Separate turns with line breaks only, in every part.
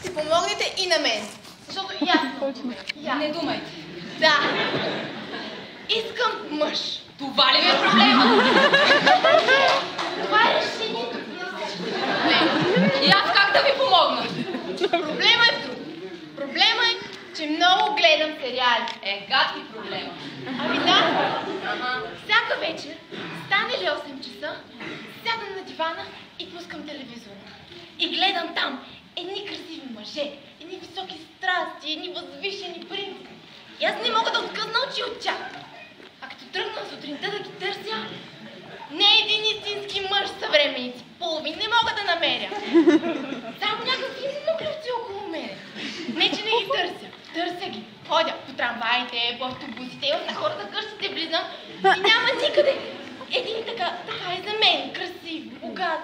ще помогнете и на мен. Защото и аз
Не думайте.
Да. Искам мъж.
Това ли ви е проблема?
Това е решението на всички проблеми.
И аз как да ви помогна?
Проблема е в друг. Проблема е, че много гледам сериали.
Гадки проблема.
Ами да. Всяка вечер, стане ли 8 часа, сядам на дивана и пускам телевизора. И гледам там едни красиви мъже, едни високи страсти, едни възвишени принци. И аз не мога да откъсна очи от тях. А като тръгна сутринта да ги търся, не един истински мъж съвременници, половин не мога да намеря. Само някакви мъглявци около мене. Не, че не ги търся. Търся ги. Ходя по трамваите, по автобусите, на хората къщите влизам и няма никъде. Един така е за мен, красив, богат,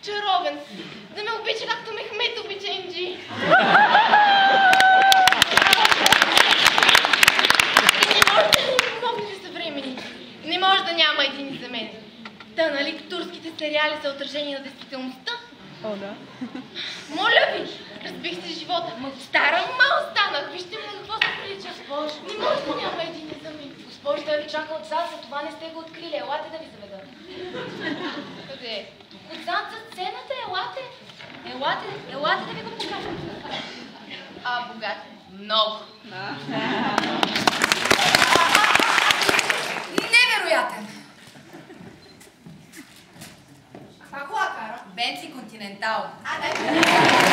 чаровен, да ме обича както Мехмет обича Инджи. И не може да ми помогнете съвременници. Не може да няма един за мен. Та, нали турските сериали са отражение на действителността?
О, да.
Моля ви, разбих се живота. Стара мал станах. Вижте му какво се прилича.
Госпожо,
Не може да няма един за мен.
госпожо, той ви чака отзад, за това не сте го открили. Елате да ви заведа.
Къде е?
Отзад за сцената, елате. Елате да ви го покажа.
Богат.
Много. Невероятен.
Каква кола кара?
Бентли Континентал.
Дай.